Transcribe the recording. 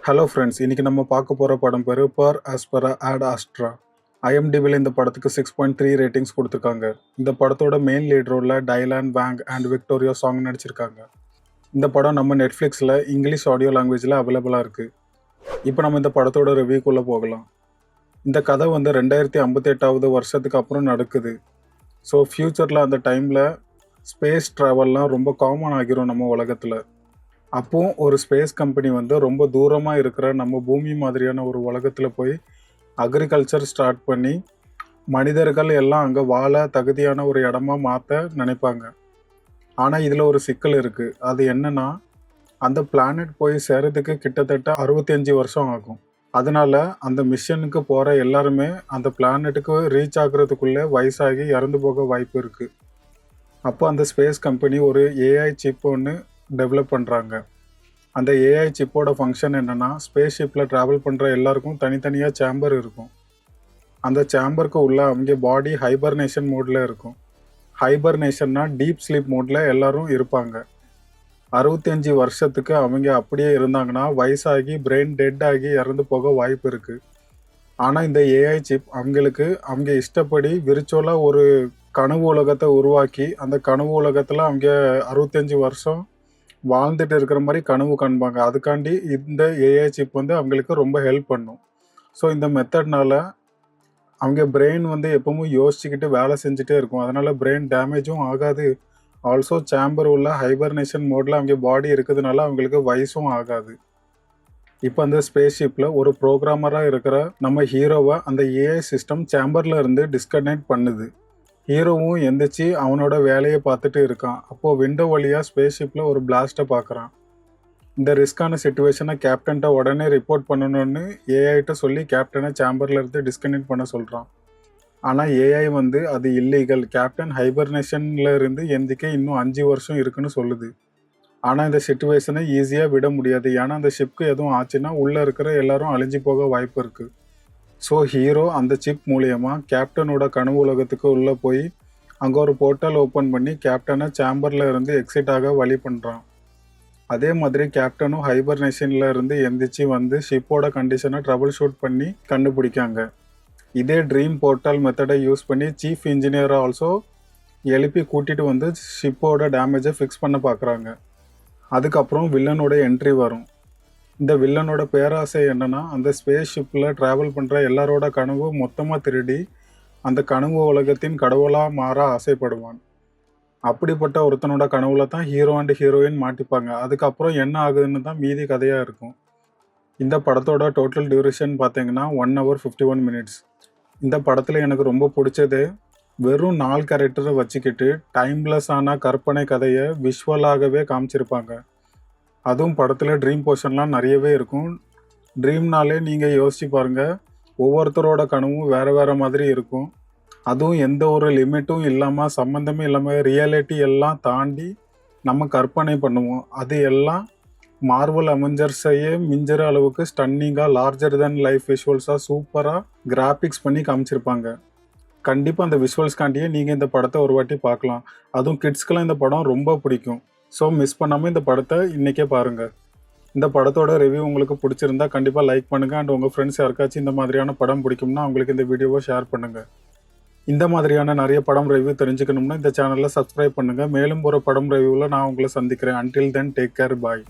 Hello friends, இன்னைக்கு நம்ம பார்க்க போகிற படம் பேர் பர் ஆஸ்பெரா ஆட் ஆஸ்ட்ரா. ஐஎம்டிபியில் இந்த படத்துக்கு 6.3 ரேட்டிங்ஸ் கொடுத்துருக்காங்க. இந்த படத்தோட மெயின் லீட் ரோலில் டைலான் வாங் அண்ட் விக்டோரியா சாங் நடிச்சிருக்காங்க. இந்த படம் நம்ம நெட்ஃப்ளிக்ஸில் இங்கிலீஷ் ஆடியோ லாங்குவேஜில் அவைலபிளாக இருக்குது. இப்போ நம்ம இந்த படத்தோட ரிவ்யூக்குள்ளே போகலாம். இந்த கதை 2058வது வருஷத்துக்கு அப்புறம் நடக்குது. ஸோ ஃப்யூச்சரில் அந்த டைமில் ஸ்பேஸ் ட்ராவல்லாம் ரொம்ப காமன் ஆகிரும் நம்ம உலகத்தில். அப்போது ஒரு ஸ்பேஸ் கம்பெனி ரொம்ப தூரமாக இருக்கிற நம்ம பூமி மாதிரியான ஒரு உலகத்தில் போய் அக்ரிகல்ச்சர் ஸ்டார்ட் பண்ணி மனிதர்கள் எல்லாம் அங்கே வாழ தகுதியான ஒரு இடமா மாற்ற நினைப்பாங்க. ஆனால் இதில் ஒரு சிக்கல் இருக்குது. அது என்னன்னா, அந்த பிளானட் போய் சேரதுக்கு கிட்டத்தட்ட 65 வருஷம் ஆகும். அதனால அந்த மிஷனுக்கு போகிற எல்லாருமே அந்த பிளானட்டுக்கு ரீச் ஆகுறதுக்குள்ளே வயசாகி இறந்து போக வாய்ப்பு இருக்குது. அப்போ அந்த ஸ்பேஸ் கம்பெனி ஒரு ஏஐ சிப் ஒன்று டெவலப் பண்ணுறாங்க. அந்த ஏஐ சிப்போட ஃபங்க்ஷன் என்னென்னா, ஸ்பேஸ் ஷிப்பில் ட்ராவல் பண்ணுற எல்லாருக்கும் தனித்தனியாக சேம்பர் இருக்கும். அந்த சேம்பருக்கு உள்ள அவங்க பாடி ஹைபர்னேஷன் மோடில் இருக்கும். ஹைபர்னேஷன்னா டீப் ஸ்லீப் மோடில் எல்லாரும் இருப்பாங்க. 65 வருஷத்துக்கு அவங்க அப்படியே இருந்தாங்கன்னா வயசாகி பிரெயின் டெட் ஆகி இறந்து போக வாய்ப்பு இருக்குது. ஆனால் இந்த ஏஐ சிப் அவங்களுக்கு அவங்க இஷ்டப்படி விர்ச்சுவலாக ஒரு கனவு உலகத்தை உருவாக்கி அந்த கனவு உலகத்தில் அவங்க 65 வருஷம் வாழ்ந்துட்டு இருக்கிற மாதிரி கனவு காண்பாங்க. அதுக்காண்டி இந்த ஏஐ சிப் அவங்களுக்கு ரொம்ப ஹெல்ப் பண்ணும். ஸோ இந்த மெத்தட்னால அவங்க பிரெயின் எப்பவும் யோசிச்சுக்கிட்டு வேலை செஞ்சுட்டே இருக்கும். அதனால் பிரெயின் டேமேஜும் ஆகாது. ஆல்சோ சேம்பர் உள்ள ஹைபர்னேஷன் மோடில் அவங்க பாடி இருக்கிறதுனால அவங்களுக்கு வயசும் ஆகாது. இப்போ அந்த ஸ்பேஸ் ஷிப்பில் ஒரு ப்ரோக்ராமராக இருக்கிற நம்ம ஹீரோவை அந்த ஏஐ சிஸ்டம் சேம்பரில் இருந்து டிஸ்கனெக்ட் பண்ணுது. ஹீரோவும் எந்திரிச்சு அவனோட வேலையை பார்த்துட்டு இருக்கான். அப்போது விண்டோ வழியாக ஸ்பேஸ் ஷிப்பில் ஒரு பிளாஸ்ட்டை பார்க்குறான். இந்த ரிஸ்கான சிச்சுவேஷனை கேப்டன்ட்ட உடனே ரிப்போர்ட் பண்ணணும்னு ஏஐட்ட சொல்லி கேப்டனை சேம்பரில் இருந்து டிஸ்கனெக்ட் பண்ண சொல்கிறான். ஆனால் ஏஐ அது இல்லீகல், கேப்டன் ஹைபர்னேஷனில் இருந்து எந்திக்க இன்னும் 5 வருஷம் இருக்குன்னு சொல்லுது. ஆனால் இந்த சிச்சுவேஷனை ஈஸியாக விட முடியாது. ஏன்னா அந்த ஷிப்க்கு எதுவும் ஆச்சுன்னா உள்ளே இருக்கிற எல்லாரும் அழிஞ்சு போக வாய்ப்பு இருக்குது. ஸோ ஹீரோ அந்த சிப் மூலியமாக கேப்டனோட கனவு உலகத்துக்கு உள்ளே போய் அங்கே ஒரு போர்ட்டல் ஓப்பன் பண்ணி கேப்டனை சேம்பரில் இருந்து எக்ஸிட் ஆக வழி பண்ணுறான். அதே மாதிரி கேப்டனும் ஹைபர்னேஷனில் இருந்து எந்திரிச்சு ஷிப்போட கண்டிஷனை ட்ரபிள் ஷூட் பண்ணி கண்டுபிடிக்காங்க. இதே ட்ரீம் போர்ட்டல் மெத்தடை யூஸ் பண்ணி சீஃப் இன்ஜினியரை ஆல்சோ எழுப்பி கூட்டிகிட்டு ஷிப்போட டேமேஜை ஃபிக்ஸ் பண்ண பார்க்குறாங்க. அதுக்கப்புறம் வில்லனோட என்ட்ரி வரும். இந்த வில்லனோட பேராசை என்னன்னா, அந்த ஸ்பேஸ் ஷிப்பில் ட்ராவல் பண்ணுற எல்லாரோட கனவு மொத்தமாக திருடி அந்த கனவு உலகத்தின் கடவுளாக மாற ஆசைப்படுவான். அப்படிப்பட்ட ஒருத்தனோட கனவுல தான் ஹீரோ அண்ட் ஹீரோயின் மாட்டிப்பாங்க. அதுக்கப்புறம் என்ன ஆகுதுன்னு தான் மீதி கதையாக இருக்கும். இந்த படத்தோட டோட்டல் டியூரேஷன் பார்த்தீங்கன்னா 1 hour 51 minutes. இந்த படத்தில் எனக்கு ரொம்ப பிடிச்சது வெறும் 4 கேரக்டரை வச்சுக்கிட்டு டைம்லெஸ்ஸான கற்பனை கதையை விஷுவலாகவே காமிச்சிருப்பாங்க. அதுவும் படத்தில் ட்ரீம் போர்ஷன்லாம் நிறையவே இருக்கும். ட்ரீம்னாலே நீங்கள் யோசிச்சு பாருங்கள், ஒவ்வொருத்தரோட கனவும் வேறு மாதிரி இருக்கும். அதுவும் எந்த ஒரு லிமிட்டும் இல்லாமல் சம்மந்தமே இல்லாமல் ரியாலிட்டி எல்லாம் தாண்டி நம்ம கற்பனை பண்ணுவோம். அது எல்லாம் மார்வல் அவெஞ்சர்ஸையே மிஞ்சுற அளவுக்கு ஸ்டன்னிங்காக லார்ஜர் தென் லைஃப் விஷுவல்ஸாக சூப்பராக கிராஃபிக்ஸ் பண்ணி காமிச்சிருப்பாங்க. கண்டிப்பாக அந்த விஷுவல்ஸ்காண்டியே நீங்கள் இந்த படத்தை ஒரு வாட்டி பார்க்கலாம். அதுவும் கிட்ஸ்க்கெல்லாம் இந்த படம் ரொம்ப பிடிக்கும். ஸோ மிஸ் பண்ணாமல் இந்த படத்தை இன்றைக்கே பாருங்கள். இந்த படத்தோட ரிவ்யூ உங்களுக்கு பிடிச்சிருந்தா கண்டிப்பாக லைக் பண்ணுங்கள். அண்ட் உங்கள் ஃப்ரெண்ட்ஸ் யாருக்காச்சும் இந்த மாதிரியான படம் பிடிக்கும்னா அவங்களுக்கு இந்த வீடியோவை ஷேர் பண்ணுங்கள். இந்த மாதிரியான நிறைய படம் ரிவ்யூ தெரிஞ்சுக்கணும்னா இந்த சேனலில் சப்ஸ்கிரைப் பண்ணுங்கள். மேலும் ஒரு படம் ரிவ்யூவில் நான் உங்களை சந்திக்கிறேன். அன்டில் தென் டேக் கேர், பாய்.